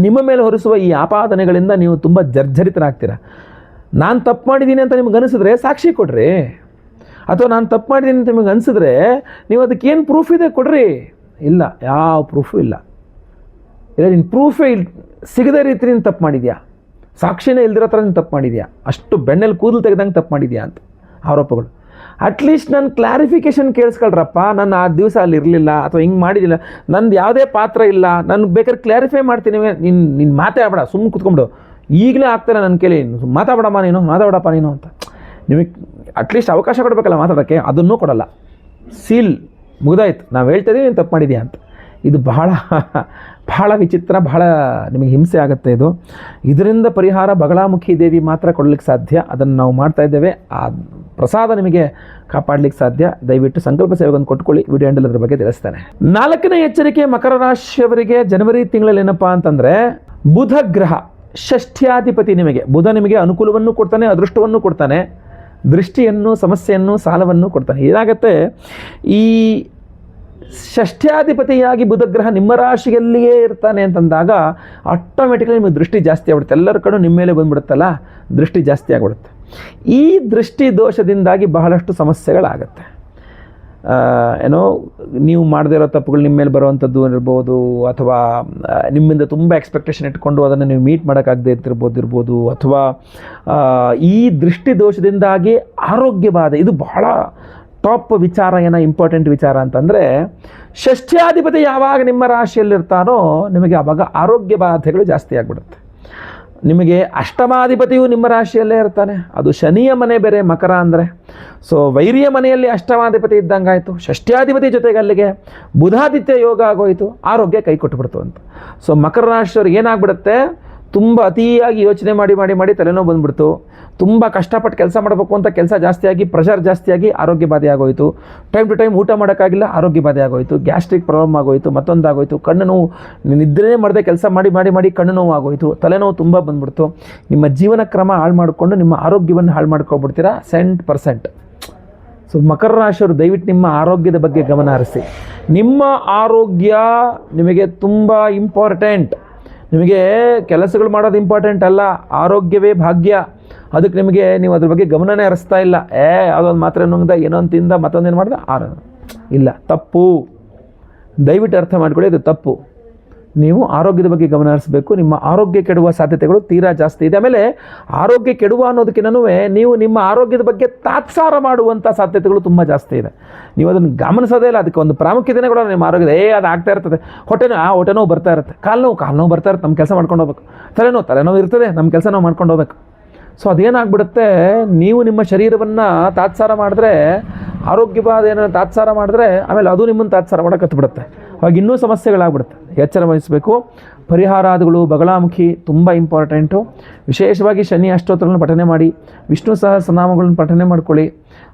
ನಿಮ್ಮ ಮೇಲೆ ಹೊರಿಸುವ ಈ ಆಪಾದನೆಗಳಿಂದ ನೀವು ತುಂಬ ಜರ್ಜರಿತರಾಗ್ತೀರ. ನಾನು ತಪ್ಪು ಮಾಡಿದ್ದೀನಿ ಅಂತ ನಿಮ್ಗೆ ಅನಿಸಿದ್ರೆ ಸಾಕ್ಷಿ ಕೊಡ್ರಿ, ಅಥವಾ ನಾನು ತಪ್ಪು ಮಾಡಿದ್ದೀನಿ ಅಂತ ನಿಮಗೆ ಅನಿಸಿದ್ರೆ ನೀವು ಅದಕ್ಕೇನು ಪ್ರೂಫ್ ಇದೆ ಕೊಡ್ರಿ. ಇಲ್ಲ, ಯಾವ ಪ್ರೂಫು ಇಲ್ಲ. ನೀನು ಪ್ರೂಫೇ ಸಿಗದೇ ರೀತಿ ನೀನು ತಪ್ಪು ಮಾಡಿದ್ಯಾ, ಸಾಕ್ಷಿನೇ ಇಲ್ದಿರೋ ಥರ ನೀನು ತಪ್ಪು ಮಾಡಿದ್ಯಾ, ಅಷ್ಟು ಬೆಣ್ಣೆಲ್ಲಿ ಕೂದಲು ತೆಗೆದಂಗೆ ತಪ್ಪು ಮಾಡಿದ್ಯಾ ಅಂತ ಆರೋಪಗಳು. ಅಟ್ಲೀಸ್ಟ್ ನನ್ನ ಕ್ಲಾರಿಫಿಕೇಷನ್ ಕೇಳಿಸ್ಕೊಳ್ರಪ್ಪ, ನಾನು ಆ ದಿವಸ ಅಲ್ಲಿ ಇರಲಿಲ್ಲ ಅಥವಾ ಹಿಂಗೆ ಮಾಡಿದ್ದಿಲ್ಲ, ನಂದು ಯಾವುದೇ ಪಾತ್ರ ಇಲ್ಲ, ನಾನು ಬೇಕಾದ್ರೆ ಕ್ಲಾರಿಫೈ ಮಾಡ್ತೀನಿ, ನೀನು ಮಾತಾಡಬೇಡ, ಸುಮ್ಮನೆ ಕುತ್ಕೊಂಬಿಡು, ಈಗಲೇ ಆಗ್ತಾನೆ ನನ್ನ ಕೇಳಿ, ಮಾತಾಡಮ್ಮ ನೀನು, ಮಾತಾಡಪ್ಪ ನೀನು ಅಂತ. ನಿಮಗೆ ಅಟ್ಲೀಸ್ಟ್ ಅವಕಾಶ ಕೊಡಬೇಕಲ್ಲ ಮಾತಾಡೋಕ್ಕೆ, ಅದನ್ನೂ ಕೊಡಲ್ಲ. ಸೀಲ್ ಮುಗಿದಾಯ್ತು, ನಾವು ಹೇಳ್ತಾ ಇದ್ದೀವಿ ನೀನು ತಪ್ಪು ಮಾಡಿದ್ಯಾ ಅಂತ. ಇದು ಬಹಳ ವಿಚಿತ್ರ, ಬಹಳ ನಿಮಗೆ ಹಿಂಸೆ ಆಗುತ್ತೆ. ಇದರಿಂದ ಪರಿಹಾರ ಬಗಳಾಮುಖಿ ದೇವಿ ಮಾತ್ರ ಕೊಡಲಿಕ್ಕೆ ಸಾಧ್ಯ. ಅದನ್ನು ನಾವು ಮಾಡ್ತಾ ಇದ್ದೇವೆ. ಆ ಪ್ರಸಾದ ನಿಮಗೆ ಕಾಪಾಡಲಿಕ್ಕೆ ಸಾಧ್ಯ. ದಯವಿಟ್ಟು ಸಂಕಲ್ಪ ಸೇವೆಗೊಂದು ಕೊಟ್ಕೊಳ್ಳಿ. ವಿಡಿಯೋ ಎಂಡಲ್ಲಿ ಅದ್ರ ಬಗ್ಗೆ ತಿಳಿಸ್ತಾನೆ. 4ನೇ ಎಚ್ಚರಿಕೆ ಮಕರ ರಾಶಿಯವರಿಗೆ ಜನವರಿ ತಿಂಗಳಲ್ಲಿ ಏನಪ್ಪ ಅಂತಂದರೆ, ಬುಧ ಗ್ರಹ ಷಷ್ಠ್ಯಾಧಿಪತಿ. ಬುಧ ನಿಮಗೆ ಅನುಕೂಲವನ್ನು ಕೊಡ್ತಾನೆ, ಅದೃಷ್ಟವನ್ನು ಕೊಡ್ತಾನೆ, ದೃಷ್ಟಿಯನ್ನು, ಸಮಸ್ಯೆಯನ್ನು, ಸಾಲವನ್ನು ಕೊಡ್ತಾನೆ. ಏನಾಗುತ್ತೆ, ಈ ಷಷ್ಠ್ಯಾಧಿಪತಿಯಾಗಿ ಬುಧಗ್ರಹ ನಿಮ್ಮ ರಾಶಿಯಲ್ಲಿಯೇ ಇರ್ತಾನೆ ಅಂತಂದಾಗ ಆಟೋಮೆಟಿಕಲಿ ನಿಮಗೆ ದೃಷ್ಟಿ ಜಾಸ್ತಿ ಆಗ್ಬಿಡುತ್ತೆ. ಎಲ್ಲರ ಕಡೆ ನಿಮ್ಮ ಮೇಲೆ ಬಂದ್ಬಿಡುತ್ತಲ್ಲ, ದೃಷ್ಟಿ ಜಾಸ್ತಿ ಆಗಿಬಿಡುತ್ತೆ. ಈ ದೃಷ್ಟಿ ದೋಷದಿಂದಾಗಿ ಬಹಳಷ್ಟು ಸಮಸ್ಯೆಗಳಾಗತ್ತೆ. ನೀವು ಮಾಡದೇ ಇರೋ ತಪ್ಪುಗಳು ನಿಮ್ಮ ಮೇಲೆ ಬರುವಂಥದ್ದು ಇರ್ಬೋದು, ಅಥವಾ ನಿಮ್ಮಿಂದ ತುಂಬ ಎಕ್ಸ್ಪೆಕ್ಟೇಷನ್ ಇಟ್ಕೊಂಡು ಅದನ್ನು ನೀವು ಮೀಟ್ ಮಾಡೋಕ್ಕಾಗದೇ ಇರ್ಬೋದು, ಅಥವಾ ಈ ದೃಷ್ಟಿ ದೋಷದಿಂದಾಗಿ ಆರೋಗ್ಯ ಬಾಧೆ. ಇದು ಬಹಳ ಟಾಪ್ ವಿಚಾರ. ಇಂಪಾರ್ಟೆಂಟ್ ವಿಚಾರ ಅಂತಂದರೆ, ಷಷ್ಠ್ಯಾಧಿಪತಿ ಯಾವಾಗ ನಿಮ್ಮ ರಾಶಿಯಲ್ಲಿರ್ತಾನೋ ನಿಮಗೆ ಆವಾಗ ಆರೋಗ್ಯ ಬಾಧೆಗಳು ಜಾಸ್ತಿ ಆಗಿಬಿಡುತ್ತೆ. ನಿಮಗೆ ಅಷ್ಟಮಾಧಿಪತಿಯು ನಿಮ್ಮ ರಾಶಿಯಲ್ಲೇ ಇರ್ತಾನೆ, ಅದು ಶನಿಯ ಮನೆ ಬೇರೆ ಮಕರ ಅಂದರೆ. ಸೊ ವೈರಿಯ ಮನೆಯಲ್ಲಿ ಅಷ್ಟಮಾಧಿಪತಿ ಇದ್ದಂಗಾಯಿತು, ಷಷ್ಠ್ಯಾಧಿಪತಿ ಜೊತೆಗೆ ಅಲ್ಲಿಗೆ ಬುಧಾದಿತ್ಯ ಯೋಗ ಆಗೋಯಿತು, ಆರೋಗ್ಯ ಕೈ ಕೊಟ್ಟುಬಿಡ್ತು ಅಂತ. ಸೊ ಮಕರ ರಾಶಿಯವ್ರಿಗೆ ಏನಾಗ್ಬಿಡುತ್ತೆ, ತುಂಬ ಅತಿಯಾಗಿ ಯೋಚನೆ ಮಾಡಿ ತಲೆನೋವು ಬಂದುಬಿಡ್ತು. ತುಂಬ ಕಷ್ಟಪಟ್ಟು ಕೆಲಸ ಮಾಡಬೇಕು ಅಂತ ಕೆಲಸ ಜಾಸ್ತಿಯಾಗಿ, ಪ್ರೆಷರ್ ಜಾಸ್ತಿಯಾಗಿ ಆರೋಗ್ಯ ಬಾಧೆ ಆಗೋಯಿತು. ಟೈಮ್ ಟು ಟೈಮ್ ಊಟ ಮಾಡೋಕ್ಕಾಗಿಲ್ಲ, ಆರೋಗ್ಯ ಬಾಧೆ ಆಗೋಯಿತು. ಗ್ಯಾಸ್ಟ್ರಿಕ್ ಪ್ರಾಬ್ಲಮ್ ಆಗೋಯಿತು, ಮತ್ತೊಂದಾಗೋಯಿತು. ಕಣ್ಣು ನೋವು, ನಿದ್ರೆ ಮಾಡದೆ ಕೆಲಸ ಮಾಡಿ ಕಣ್ಣು ನೋವು ಆಗೋಯಿತು, ತಲೆನೋವು ತುಂಬ ಬಂದುಬಿಡ್ತು. ನಿಮ್ಮ ಜೀವನ ಕ್ರಮ ಹಾಳು ಮಾಡಿಕೊಂಡು ನಿಮ್ಮ ಆರೋಗ್ಯವನ್ನು ಹಾಳು ಮಾಡ್ಕೊಬಿಡ್ತೀರಾ 100%. ಸೊ ಮಕರ ರಾಶಿಯವರು ದಯವಿಟ್ಟು ನಿಮ್ಮ ಆರೋಗ್ಯದ ಬಗ್ಗೆ ಗಮನ ಹರಿಸಿ. ನಿಮ್ಮ ಆರೋಗ್ಯ ನಿಮಗೆ ತುಂಬ ಇಂಪಾರ್ಟೆಂಟ್. ನಿಮಗೆ ಕೆಲಸಗಳು ಮಾಡೋದು ಇಂಪಾರ್ಟೆಂಟ್ ಅಲ್ಲ, ಆರೋಗ್ಯವೇ ಭಾಗ್ಯ. ಅದಕ್ಕೆ ನೀವು ಅದ್ರ ಬಗ್ಗೆ ಗಮನನೇ ಹರಿಸ್ತಾ ಇಲ್ಲ. ಯಾವುದೊಂದು ಮಾತ್ರೆ ನುಂಗ್ದ, ಏನೋ ತಿಂದ, ಮತ್ತೊಂದೇನು ಮಾಡ್ದೆ, ಇಲ್ಲ, ತಪ್ಪು. ದಯವಿಟ್ಟು ಅರ್ಥ ಮಾಡ್ಕೊಳ್ಳಿ, ಅದು ತಪ್ಪು. ನೀವು ಆರೋಗ್ಯದ ಬಗ್ಗೆ ಗಮನ ಹರಿಸಬೇಕು. ನಿಮ್ಮ ಆರೋಗ್ಯ ಕೆಡುವ ಸಾಧ್ಯತೆಗಳು ತೀರಾ ಜಾಸ್ತಿ ಇದೆ. ಆಮೇಲೆ ಆರೋಗ್ಯ ಕೆಡುವ ಅನ್ನೋದಕ್ಕಿಂತನೂ ನೀವು ನಿಮ್ಮ ಆರೋಗ್ಯದ ಬಗ್ಗೆ ತಾತ್ಸಾರ ಮಾಡುವಂಥ ಸಾಧ್ಯತೆಗಳು ತುಂಬ ಜಾಸ್ತಿ ಇದೆ. ನೀವು ಅದನ್ನು ಗಮನಿಸೋದೇ ಇಲ್ಲ, ಅದಕ್ಕೆ ಒಂದು ಪ್ರಾಮುಖ್ಯತೆನೇ ಕೂಡ ನಿಮ್ಮ ಆರೋಗ್ಯದ ಅದು ಆಗ್ತಾ ಇರ್ತದೆ. ಹೊಟ್ಟೆ ನೋವು ಬರ್ತಾ ಇರುತ್ತೆ, ಕಾಲು ನೋವು ಬರ್ತಾ ಇರುತ್ತೆ, ನಮ್ಮ ಕೆಲಸ ಮಾಡ್ಕೊಂಡು ಹೋಗ್ಬೇಕು. ತಲೆನೋವು ಇರ್ತದೆ, ನಮ್ಮ ಕೆಲಸ ನಾವು ಮಾಡ್ಕೊಂಡು ಹೋಗ್ಬೇಕು. ಸೊ ಅದೇನಾಗ್ಬಿಡುತ್ತೆ, ನೀವು ನಿಮ್ಮ ಶರೀರವನ್ನು ತಾತ್ಸಾರ ಮಾಡಿದ್ರೆ, ಆರೋಗ್ಯವಾದ ಏನಾದ್ರು ತಾತ್ಸಾರ ಮಾಡಿದ್ರೆ ಆಮೇಲೆ ಅದು ನಿಮ್ಮನ್ನು ತಾತ್ಸಾರ ಮಾಡೋಕೆ ಹತ್ಬಿಡುತ್ತೆ. ಅವಾಗ ಇನ್ನೂ ಸಮಸ್ಯೆಗಳಾಗ್ಬಿಡುತ್ತೆ. ಎಚ್ಚರ ವಹಿಸಬೇಕು. ಪರಿಹಾರಾದಿಗಳು ಬಗಳಾಮುಖಿ ತುಂಬ ಇಂಪಾರ್ಟೆಂಟು. ವಿಶೇಷವಾಗಿ ಶನಿ ಅಷ್ಟೋತ್ರಗಳನ್ನು ಪಠನೆ ಮಾಡಿ, ವಿಷ್ಣು ಸಹಸ್ರನಾಮಗಳನ್ನು ಪಠನೆ ಮಾಡ್ಕೊಳ್ಳಿ.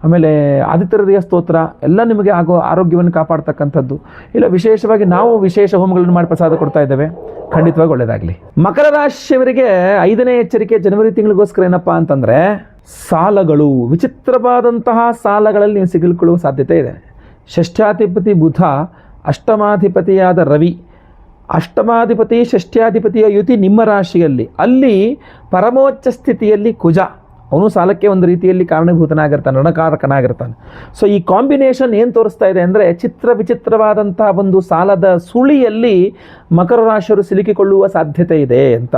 ಆಮೇಲೆ ಆದಿತ್ಯ ಹೃದಯ ಸ್ತೋತ್ರ ಎಲ್ಲ ನಿಮಗೆ ಆಗೋ ಆರೋಗ್ಯವನ್ನು ಕಾಪಾಡ್ತಕ್ಕಂಥದ್ದು. ಇಲ್ಲ ವಿಶೇಷವಾಗಿ ನಾವು ವಿಶೇಷ ಹೋಮಗಳನ್ನು ಮಾಡಿ ಪ್ರಸಾದ ಕೊಡ್ತಾ ಇದ್ದೇವೆ. ಖಂಡಿತವಾಗಿ ಒಳ್ಳೆಯದಾಗಲಿ. ಮಕರ ರಾಶಿಯವರಿಗೆ 5ನೇ ಎಚ್ಚರಿಕೆ ಜನವರಿ ತಿಂಗಳಿಗೋಸ್ಕರ ಏನಪ್ಪ ಅಂತಂದರೆ, ಸಾಲಗಳು, ವಿಚಿತ್ರವಾದಂತಹ ಸಾಲಗಳಲ್ಲಿ ನೀವು ಸಿಗಲ್ಕೊಳ್ಳುವ ಸಾಧ್ಯತೆ ಇದೆ. ಷಷ್ಠ್ಯಾಧಿಪತಿ ಬುಧ, ಅಷ್ಟಮಾಧಿಪತಿಯಾದ ರವಿ, ಅಷ್ಟಮಾಧಿಪತಿ ಷಷ್ಠ್ಯಾಧಿಪತಿಯ ಯುತಿ ನಿಮ್ಮ ರಾಶಿಯಲ್ಲಿ, ಅಲ್ಲಿ ಪರಮೋಚ್ಚ ಸ್ಥಿತಿಯಲ್ಲಿ ಕುಜ, ಅವನು ಸಾಲಕ್ಕೆ ಒಂದು ರೀತಿಯಲ್ಲಿ ಕಾರಣಭೂತನಾಗಿರ್ತಾನೆ, ಋಣಕಾರಕನಾಗಿರ್ತಾನೆ. ಸೊ ಈ ಕಾಂಬಿನೇಷನ್ ಏನು ತೋರಿಸ್ತಾ ಇದೆ ಅಂದರೆ, ವಿಚಿತ್ರವಾದಂಥ ಒಂದು ಸಾಲದ ಸುಳಿಯಲ್ಲಿ ಮಕರ ರಾಶಿಯವರು ಸಿಲುಕಿಕೊಳ್ಳುವ ಸಾಧ್ಯತೆ ಇದೆ ಅಂತ.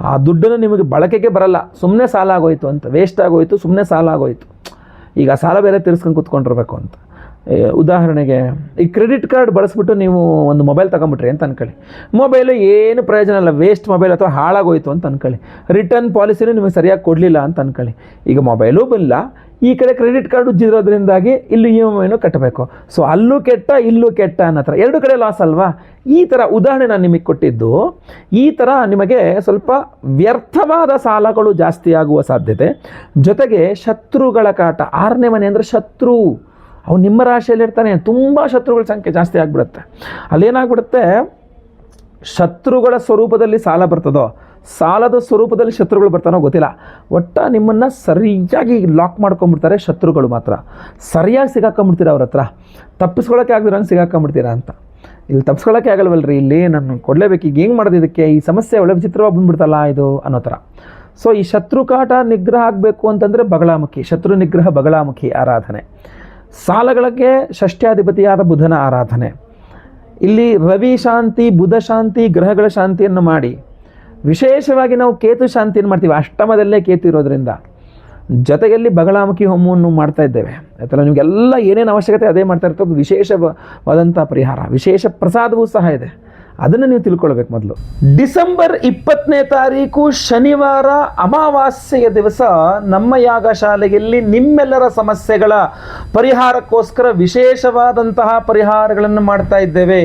ಆ ದುಡ್ಡನ್ನು ನಿಮಗೆ ಬಳಕೆಗೆ ಬರಲ್ಲ, ಸುಮ್ಮನೆ ಸಾಲ ಆಗೋಯ್ತು ಅಂತ, ವೇಸ್ಟ್ ಆಗೋಯ್ತು, ಸುಮ್ಮನೆ ಸಾಲ ಆಗೋಯ್ತು. ಈಗ ಸಾಲ ಬೇರೆ ತೀರಿಸ್ಕೊಂಡು ಕೂತ್ಕೊಂಡಿರ್ಬೇಕು ಅಂತ. ಉದಾಹರಣೆಗೆ ಈ ಕ್ರೆಡಿಟ್ ಕಾರ್ಡ್ ಬಳಸ್ಬಿಟ್ಟು ನೀವು ಒಂದು ಮೊಬೈಲ್ ತಗೊಂಬಿಟ್ರಿ ಅಂತ ಅನ್ಕೊಳ್ಳಿ. ಮೊಬೈಲು ಏನು ಪ್ರಯೋಜನ ಇಲ್ಲ, ವೇಸ್ಟ್ ಮೊಬೈಲ್ ಅಥವಾ ಹಾಳಾಗೋಯ್ತು ಅಂತ ಅನ್ಕೊಳ್ಳಿ. ರಿಟರ್ನ್ ಪಾಲಿಸಿನೂ ನಿಮಗೆ ಸರಿಯಾಗಿ ಕೊಡಲಿಲ್ಲ ಅಂತ ಅನ್ಕೊಳ್ಳಿ. ಈಗ ಮೊಬೈಲು ಇಲ್ಲ, ಈ ಕಡೆ ಕ್ರೆಡಿಟ್ ಕಾರ್ಡ್ ಉಜ್ಜಿರೋದ್ರಿಂದಾಗಿ ಇಲ್ಲಿ EMI ಕಟ್ಟಬೇಕು. ಸೊ ಅಲ್ಲೂ ಕೆಟ್ಟ ಇಲ್ಲೂ ಕೆಟ್ಟ ಅನ್ನೋ ಥರ ಎರಡು ಕಡೆ ಲಾಸ್ ಅಲ್ವಾ. ಈ ಥರ ಉದಾಹರಣೆ ನಾನು ನಿಮಗೆ ಕೊಟ್ಟಿದ್ದು. ಈ ಥರ ನಿಮಗೆ ಸ್ವಲ್ಪ ವ್ಯರ್ಥವಾದ ಸಾಲಗಳು ಜಾಸ್ತಿ ಆಗುವ ಸಾಧ್ಯತೆ, ಜೊತೆಗೆ ಶತ್ರುಗಳ ಕಾಟ. 6ನೇ ಮನೆ ಅಂದರೆ ಶತ್ರು, ಅವ್ನು ನಿಮ್ಮ ರಾಶಿಯಲ್ಲಿರ್ತಾನೆ, ತುಂಬ ಶತ್ರುಗಳ ಸಂಖ್ಯೆ ಜಾಸ್ತಿ ಆಗಿಬಿಡುತ್ತೆ. ಅಲ್ಲೇನಾಗ್ಬಿಡುತ್ತೆ, ಶತ್ರುಗಳ ಸ್ವರೂಪದಲ್ಲಿ ಸಾಲ ಬರ್ತದೋ, ಸಾಲದ ಸ್ವರೂಪದಲ್ಲಿ ಶತ್ರುಗಳು ಬರ್ತಾನೋ ಗೊತ್ತಿಲ್ಲ. ಒಟ್ಟು ನಿಮ್ಮನ್ನು ಸರಿಯಾಗಿ ಲಾಕ್ ಮಾಡ್ಕೊಂಬಿಡ್ತಾರೆ ಶತ್ರುಗಳು. ಮಾತ್ರ ಸರಿಯಾಗಿ ಸಿಗಾಕೊಂಬಿಡ್ತೀರ ಅವ್ರ ಹತ್ರ. ತಪ್ಪಿಸ್ಕೊಳ್ಳೋಕ್ಕೆ ಆಗದಿರಂಗೆ ಸಿಗಾಕೊಂಬಿಡ್ತೀರಾ ಅಂತ. ಇಲ್ಲಿ ತಪ್ಪಿಸ್ಕೊಳ್ಳೋಕ್ಕೆ ಆಗಲ್ವಲ್ರಿ, ಇಲ್ಲಿ ನಾನು ಕೊಡಲೇಬೇಕು, ಈಗ ಹೆಂಗೆ ಮಾಡೋದು, ಇದಕ್ಕೆ ಈ ಸಮಸ್ಯೆ ಒಳ್ಳೆ ವಿಚಿತ್ರವಾಗಿ ಬಂದ್ಬಿಡ್ತಲ್ಲ ಇದು ಅನ್ನೋ ಥರ. ಸೊ ಈ ಶತ್ರುಕಾಟ ನಿಗ್ರಹ ಆಗಬೇಕು ಅಂತಂದರೆ ಬಗಳಾಮುಖಿ, ಶತ್ರು ನಿಗ್ರಹ ಬಗಳಾಮುಖಿ ಆರಾಧನೆ. ಸಾಲಗಳಿಗೆ ಷಷ್ಠ್ಯಾಧಿಪತಿಯಾದ ಬುಧನ ಆರಾಧನೆ. ಇಲ್ಲಿ ರವಿ ಶಾಂತಿ, ಬುಧ ಶಾಂತಿ, ಗ್ರಹಗಳ ಶಾಂತಿಯನ್ನು ಮಾಡಿ. ವಿಶೇಷವಾಗಿ ನಾವು ಕೇತು ಶಾಂತಿಯನ್ನು ಮಾಡ್ತೀವಿ, ಅಷ್ಟಮದಲ್ಲೇ ಕೇತು ಇರೋದ್ರಿಂದ. ಜೊತೆಯಲ್ಲಿ ಬಗಳಾಮುಖಿ ಹೋಮವನ್ನು ಮಾಡ್ತಾ ಇದ್ದೇವೆ ಆಯ್ತಲ್ಲ. ನಿಮಗೆಲ್ಲ ಏನೇನು ಅವಶ್ಯಕತೆ ಅದೇ ಮಾಡ್ತಾ ಇರ್ತದೆ. ವಿಶೇಷವಾದಂಥ ಪರಿಹಾರ, ವಿಶೇಷ ಪ್ರಸಾದವೂ ಸಹ ಇದೆ, ಅದನ್ನು ನೀವು ತಿಳ್ಕೊಳ್ಬೇಕು. ಮೊದಲು ಡಿಸೆಂಬರ್ 20ನೇ ತಾರೀಕು ಶನಿವಾರ ಅಮಾವಾಸ್ಯೆಯ ದಿವಸ ನಮ್ಮ ಯಾಗಶಾಲೆಯಲ್ಲಿ ನಿಮ್ಮೆಲ್ಲರ ಸಮಸ್ಯೆಗಳ ಪರಿಹಾರಕ್ಕೋಸ್ಕರ ವಿಶೇಷವಾದಂತಹ ಪರಿಹಾರಗಳನ್ನು ಮಾಡ್ತಾ ಇದ್ದೇವೆ.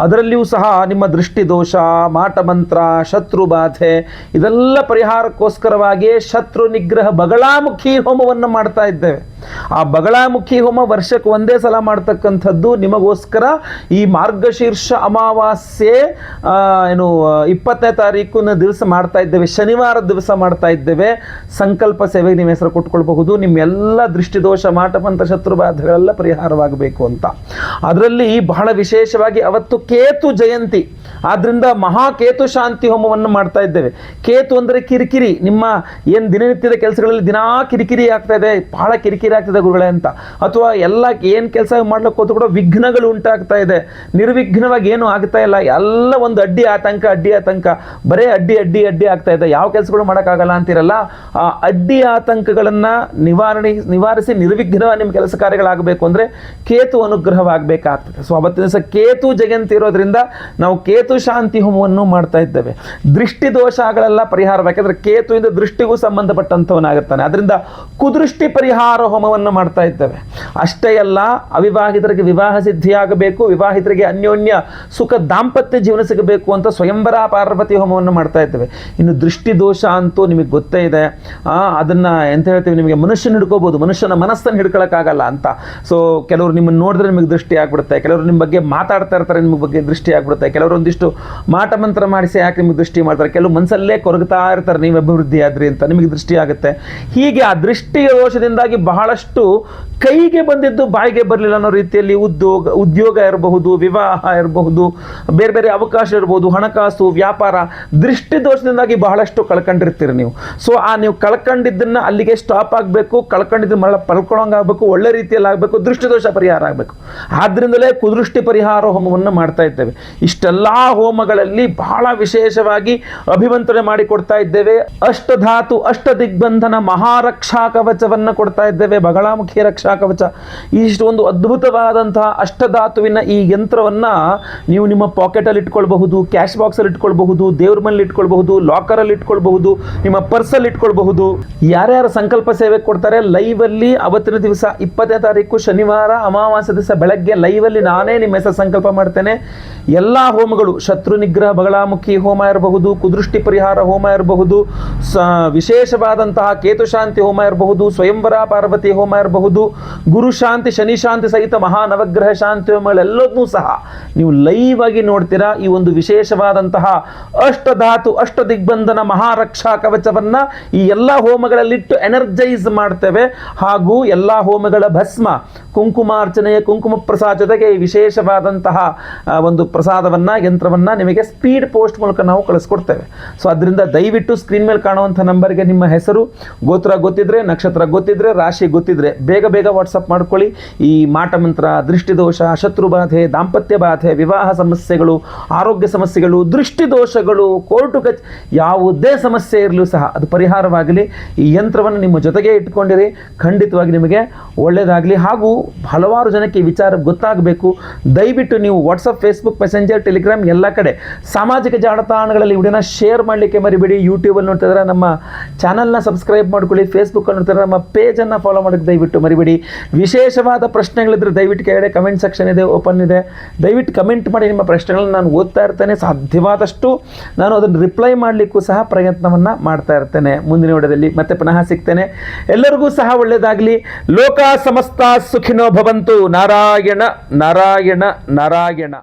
ಅದರಲ್ಲಿಯೂ ಸಹ ನಿಮ್ಮ ದೃಷ್ಟಿದೋಷ, ಮಾಟಮಂತ್ರ, ಶತ್ರು ಬಾಧೆ ಇದೆಲ್ಲ ಪರಿಹಾರಕ್ಕೋಸ್ಕರವಾಗಿಯೇ ಶತ್ರು ನಿಗ್ರಹ ಬಗಳಾಮುಖಿ ಹೋಮವನ್ನು ಮಾಡ್ತಾ ಇದ್ದೇವೆ. ಆ ಬಗಳಾಮುಖಿ ಹೋಮ ವರ್ಷಕ್ಕೆ ಒಂದೇ ಸಲ ಮಾಡ್ತಕ್ಕಂಥದ್ದು. ನಿಮಗೋಸ್ಕರ ಈ ಮಾರ್ಗಶೀರ್ಷ ಅಮಾವಾಸ್ಯೆ 20ನೇ ತಾರೀಕಿನ ದಿವಸ ಮಾಡ್ತಾ ಇದ್ದೇವೆ, ಶನಿವಾರದ ದಿವಸ ಮಾಡ್ತಾ ಇದ್ದೇವೆ. ಸಂಕಲ್ಪ ಸೇವೆಗೆ ನಿಮ್ಮ ಹೆಸರು ಕೊಟ್ಕೊಳ್ಬಹುದು. ನಿಮ್ಮೆಲ್ಲ ದೃಷ್ಟಿದೋಷ, ಮಾಟಮಂತ್ರ, ಶತ್ರುಬಾಧೆಗಳೆಲ್ಲ ಪರಿಹಾರವಾಗಬೇಕು ಅಂತ. ಅದರಲ್ಲಿ ಬಹಳ ವಿಶೇಷವಾಗಿ ಅವತ್ತು ಕೇತು ಜಯಂತಿ, ಆದ್ದರಿಂದ ಮಹಾಕೇತು ಶಾಂತಿ ಹೋಮವನ್ನು ಮಾಡ್ತಾ ಇದ್ದೇವೆ. ಕೇತು ಅಂದರೆ ಕಿರಿಕಿರಿ, ನಿಮ್ಮ ಏನು ದಿನನಿತ್ಯದ ಕೆಲಸಗಳಲ್ಲಿ ದಿನಾ ಕಿರಿಕಿರಿ ಆಗ್ತಾ ಇದೆ, ಬಹಳ ಕಿರಿಕಿರಿ ಆಗ್ತದೆ ಗುರುಗಳೇ ಅಂತ, ಅಥವಾ ಎಲ್ಲ ಏನು ಕೆಲಸ ಮಾಡ್ಲಿಕ್ಕೆ ಹೋದ್ರು ಕೂಡ ವಿಘ್ನಗಳು ಉಂಟಾಗ್ತಾ ಇದೆ, ನಿರ್ವಿಘ್ನವಾಗಿ ಏನು ಆಗ್ತಾ ಇಲ್ಲ, ಎಲ್ಲ ಒಂದು ಅಡ್ಡಿ ಆತಂಕ, ಬರೇ ಅಡ್ಡಿ ಆಗ್ತಾ ಇದೆ, ಯಾವ ಕೆಲಸಗಳು ಮಾಡೋಕ್ಕಾಗಲ್ಲ ಅಂತಿರಲ್ಲ. ಆ ಅಡ್ಡಿ ಆತಂಕಗಳನ್ನು ನಿವಾರಿಸಿ ನಿರ್ವಿಘ್ನವಾಗಿ ನಿಮ್ಮ ಕೆಲಸ ಕಾರ್ಯಗಳಾಗಬೇಕು ಅಂದರೆ ಕೇತು ಅನುಗ್ರಹವಾಗಬೇಕಾಗ್ತದೆ. ಸೊ ಅವತ್ತಿನ ದಿವಸ ಕೇತು ಜಯಂತಿ ಇರೋದ್ರಿಂದ ನಾವು ಕೇತು ಶಾಂತಿ ಹೋಮವನ್ನು ಮಾಡ್ತಾ ಇದ್ದೇವೆ. ದೃಷ್ಟಿ ದೋಷಗಳೆಲ್ಲ ಪರಿಹಾರವಾಗಬೇಕಂದ್ರೆ ಕೇತುವಿಂದ ದೃಷ್ಟಿಗೂ ಸಂಬಂಧಪಟ್ಟಂಥವನಾಗಿರ್ತಾನೆ, ಅದರಿಂದ ಕುದೃಷ್ಟಿ ಪರಿಹಾರ ಹೋಮವನ್ನು ಮಾಡ್ತಾ ಇದ್ದೇವೆ. ಅಷ್ಟೇ ಅಲ್ಲ, ಅವಿವಾಹಿತರಿಗೆ ವಿವಾಹ ಸಿದ್ಧಿಯಾಗಬೇಕು, ವಿವಾಹಿತರಿಗೆ ಅನ್ಯೋನ್ಯ ಸುಖ ದಾಂಪತ್ಯ ಜೀವನ ಸಿಗಬೇಕು ಅಂತ ಸ್ವಯಂವರ ಪಾರ್ವತಿ ಹೋಮವನ್ನು ಮಾಡ್ತಾ ಇದ್ದೇವೆ. ಇನ್ನು ದೃಷ್ಟಿ ದೋಷ ಅಂತೂ ನಿಮಗೆ ಗೊತ್ತೇ ಇದೆ. ಅದನ್ನು ಎಂತ ಹೇಳ್ತೀವಿ, ನಿಮಗೆ ಮನುಷ್ಯನ ಹಿಡ್ಕೋಬೋದು, ಮನುಷ್ಯನ ಮನಸ್ಸನ್ನು ಹಿಡ್ಕೊಳ್ಳೋಕ್ಕಾಗಲ್ಲ ಅಂತ. ಸೊ ಕೆಲವರು ನಿಮ್ಮನ್ನು ನೋಡಿದ್ರೆ ನಿಮಗೆ ದೃಷ್ಟಿ ಆಗ್ಬಿಡುತ್ತೆ, ಕೆಲವರು ನಿಮ್ಮ ಬಗ್ಗೆ ಮಾತಾಡ್ತಾ ಇರ್ತಾರೆ, ನಿಮ್ಮ ಬಗ್ಗೆ ದೃಷ್ಟಿ ಆಗ್ಬಿಡುತ್ತೆ, ಕೆಲವರು ಒಂದಿಷ್ಟು ಮಾಟ ಮಂತ್ರ ಮಾಡಿಸಿ ಯಾಕೆ ನಿಮಗೆ ದೃಷ್ಟಿ ಮಾಡ್ತಾರೆ, ಕೆಲವು ಮನಸ್ಸಲ್ಲೇ ಕೊರಗ್ತಾ ಇರ್ತಾರೆ ನೀವು ಅಭಿವೃದ್ಧಿ ಆದ್ರಿ ಅಂತ, ನಿಮಗೆ ದೃಷ್ಟಿ ಆಗುತ್ತೆ. ಹೀಗೆ ಆ ದೃಷ್ಟಿಯ ದೋಷದಿಂದಾಗಿ ಬಹಳಷ್ಟು ಕೈಗೆ ಬಂದಿದ್ದು ಬಾಯಿಗೆ ಬರಲಿಲ್ಲ ಅನ್ನೋ ರೀತಿಯಲ್ಲಿ ಉದ್ಯೋಗ ಇರಬಹುದು, ವಿವಾಹ ಇರಬಹುದು, ಬೇರೆ ಬೇರೆ ಅವಕಾಶ ಇರ್ಬೋದು, ಹಣಕಾಸು, ವ್ಯಾಪಾರ, ದೃಷ್ಟಿ ದೋಷದಿಂದಾಗಿ ಬಹಳಷ್ಟು ಕಳ್ಕೊಂಡಿರ್ತೀರಿ ನೀವು. ಸೊ ನೀವು ಕಳ್ಕೊಂಡಿದ್ದನ್ನು ಅಲ್ಲಿಗೆ ಸ್ಟಾಪ್ ಆಗಬೇಕು, ಕಳ್ಕೊಂಡಿದ್ದು ಮರಳ ಪಡ್ಕೊಳ್ಳೋಂಗಾಗಬೇಕು, ಒಳ್ಳೆ ರೀತಿಯಲ್ಲಿ ಆಗಬೇಕು, ದೃಷ್ಟಿ ದೋಷ ಪರಿಹಾರ ಆಗಬೇಕು. ಆದ್ದರಿಂದಲೇ ಕುದೃಷ್ಟಿ ಪರಿಹಾರ ಹೋಮವನ್ನು ಮಾಡ್ತಾ ಇದ್ದೇವೆ. ಇಷ್ಟೆಲ್ಲ ಹೋಮಗಳಲ್ಲಿ ಬಹಳ ವಿಶೇಷವಾಗಿ ಅಭಿಮಂತ್ರಣೆ ಮಾಡಿ ಕೊಡ್ತಾ ಇದ್ದೇವೆ. ಅಷ್ಟಧಾತು ಅಷ್ಟ ದಿಗ್ಬಂಧನ ಮಹಾರಕ್ಷಾ ಕವಚವನ್ನು ಕೊಡ್ತಾ ಇದ್ದೇವೆ, ಬಗಳಾಮುಖಿ ರಕ್ಷಾ ಕವಚ. ಇಷ್ಟು ಒಂದು ಅದ್ಭುತವಾದಂತಹ ಅಷ್ಟಧಾತುವಿನ ಈ ಯಂತ್ರವನ್ನ ನೀವು ನಿಮ್ಮ ಪಾಕೆಟಲ್ಲಿ ಇಟ್ಕೊಳ್ಬಹುದು, ಕ್ಯಾಶ್ ಬಾಕ್ಸಲ್ಲಿ ಇಟ್ಕೊಳ್ಬಹುದು, ದೇವ್ರ ಮನೇಲಿ ಇಟ್ಕೊಳ್ಬಹುದು, ಲಾಕರಲ್ಲಿ ಇಟ್ಕೊಳ್ಬಹುದು, ನಿಮ್ಮ ಪರ್ಸಲ್ಲಿ ಇಟ್ಕೊಳ್ಬಹುದು. ಯಾರ್ಯಾರು ಸಂಕಲ್ಪ ಸೇವೆ ಕೊಡ್ತಾರೆ ಲೈವ್ ಅಲ್ಲಿ ಅವತ್ತಿನ ದಿವಸ 20ನೇ ತಾರೀಕು ಶನಿವಾರ ಅಮಾವಾಸ್ಯ ದಿವಸ ಬೆಳಗ್ಗೆ ಲೈವ್ ಅಲ್ಲಿ ನಾನೇ ನಿಮ್ಮ ಹೆಸರು ಸಂಕಲ್ಪ ಮಾಡ್ತೇನೆ. ಎಲ್ಲಾ ಹೋಮಗಳು, ಶತ್ರು ನಿಗ್ರಹ ಬಗಳಾಮುಖಿ ಹೋಮ ಇರಬಹುದು, ಕುದೃಷ್ಟಿ ಪರಿಹಾರ ಹೋಮ ಇರಬಹುದು, ವಿಶೇಷವಾದಂತಹ ಕೇತುಶಾಂತಿ ಹೋಮ ಇರಬಹುದು, ಸ್ವಯಂವರ ಪಾರ್ವತಿ ಹೋಮ ಇರಬಹುದು, ಗುರು ಶಾಂತಿ ಶನಿ ಶಾಂತಿ ಸಹಿತ ಮಹಾನವಗ್ರಹ ಶಾಂತಿ ಹೋಮಗಳೆಲ್ಲದನ್ನೂ ಸಹ ನೀವು ಲೈವ್ ಆಗಿ ನೋಡ್ತೀರಾ. ಈ ಒಂದು ವಿಶೇಷವಾದಂತಹ ಅಷ್ಟಧಾತು ಅಷ್ಟ ದಿಗ್ಬಂಧನ ಮಹಾರಕ್ಷಾ ಕವಚವನ್ನ ಈ ಎಲ್ಲಾ ಹೋಮಗಳಲ್ಲಿಟ್ಟು ಎನರ್ಜೈಸ್ ಮಾಡ್ತೇವೆ. ಹಾಗೂ ಎಲ್ಲಾ ಹೋಮಗಳ ಭಸ್ಮ ಕುಂಕುಮಾರ್ಚನೆಯ ಕುಂಕುಮ ಪ್ರಸಾದ ಜೊತೆಗೆ ಈ ವಿಶೇಷವಾದಂತಹ ಒಂದು ಪ್ರಸಾದವನ್ನ ಯಂತ್ರವನ್ನ ನಿಮಗೆ ಸ್ಪೀಡ್ ಪೋಸ್ಟ್ ಮೂಲಕ ನಾವು ಕಳಿಸ್ಕೊಡ್ತೇವೆ. ಸೊ ಅದರಿಂದ ದಯವಿಟ್ಟು ಸ್ಕ್ರೀನ್ ಮೇಲೆ ಕಾಣುವಂಥ ನಂಬರ್ಗೆ ನಿಮ್ಮ ಹೆಸರು, ಗೋತ್ರ ಗೊತ್ತಿದ್ರೆ, ನಕ್ಷತ್ರ ಗೊತ್ತಿದ್ರೆ, ರಾಶಿ ಗೊತ್ತಿದ್ರೆ ಬೇಗ ಬೇಗ ವಾಟ್ಸಪ್ ಮಾಡ್ಕೊಳ್ಳಿ. ಈ ಮಾಟಮಂತ್ರ, ದೃಷ್ಟಿದೋಷ, ಶತ್ರುಬಾಧೆ, ದಾಂಪತ್ಯ ಬಾಧೆ, ವಿವಾಹ ಸಮಸ್ಯೆಗಳು, ಆರೋಗ್ಯ ಸಮಸ್ಯೆಗಳು, ದೃಷ್ಟಿದೋಷಗಳು, ಕೋರ್ಟು ಕಚ್ ಯಾವುದೇ ಸಮಸ್ಯೆ ಇರಲೂ ಸಹ ಅದು ಪರಿಹಾರವಾಗಲಿ. ಈ ಯಂತ್ರವನ್ನು ನಿಮ್ಮ ಜೊತೆಗೆ ಇಟ್ಕೊಂಡಿರಿ, ಖಂಡಿತವಾಗಿ ನಿಮಗೆ ಒಳ್ಳೆಯದಾಗಲಿ. ಹಾಗೂ ಹಲವಾರು ಜನಕ್ಕೆ ಈ ವಿಚಾರ ಗೊತ್ತಾಗಬೇಕು. ದಯವಿಟ್ಟು ನೀವು ವಾಟ್ಸಪ್, ಫೇಸ್ಬುಕ್, ಮೆಸೆಂಜರ್, ಟೆಲಿಗ್ರಾಮ್ ಎಲ್ಲ ಕಡೆ ಸಾಮಾಜಿಕ ಜಾಲತಾಣಗಳಲ್ಲಿ ವಿಡಿಯೋನ ಶೇರ್ ಮಾಡಲಿಕ್ಕೆ ಮರಿಬೇಡಿ. ಯೂಟ್ಯೂಬಲ್ಲಿ ನೋಡ್ತಿದ್ರೆ ನಮ್ಮ ಚಾನಲ್ನ ಸಬ್ಸ್ಕ್ರೈಬ್ ಮಾಡ್ಕೊಳ್ಳಿ, ಫೇಸ್ಬುಕ್ಕಲ್ಲಿ ನೋಡ್ತಿದ್ರೆ ನಮ್ಮ ಪೇಜನ್ನು ಫಾಲೋ ಮಾಡೋಕ್ಕೆ ದಯವಿಟ್ಟು ಮರಿಬೇಡಿ. ವಿಶೇಷವಾದ ಪ್ರಶ್ನೆಗಳಿದ್ರೆ ದಯವಿಟ್ಟು ಕೆಳಗಡೆ ಕಮೆಂಟ್ ಸೆಕ್ಷನ್ ಇದೆ, ಓಪನ್ ಇದೆ, ದಯವಿಟ್ಟು ಕಮೆಂಟ್ ಮಾಡಿ. ನಿಮ್ಮ ಪ್ರಶ್ನೆಗಳನ್ನು ನಾನು ಓದ್ತಾ ಇರ್ತೇನೆ, ಸಾಧ್ಯವಾದಷ್ಟು ನಾನು ಅದನ್ನು ರಿಪ್ಲೈ ಮಾಡಲಿಕ್ಕೂ ಸಹ ಪ್ರಯತ್ನವನ್ನು ಮಾಡ್ತಾ ಇರ್ತೇನೆ. ಮುಂದಿನ ವಿಡಿಯೋದಲ್ಲಿ ಮತ್ತೆ ಪುನಃ ಸಿಗ್ತೇನೆ. ಎಲ್ಲರಿಗೂ ಸಹ ಒಳ್ಳೆಯದಾಗಲಿ. ಲೋಕ ಸಮಸ್ತ ಸುಖಿನೋ ಭವಂತು. ನಾರಾಯಣ ನಾರಾಯಣ ನಾರಾಯಣ.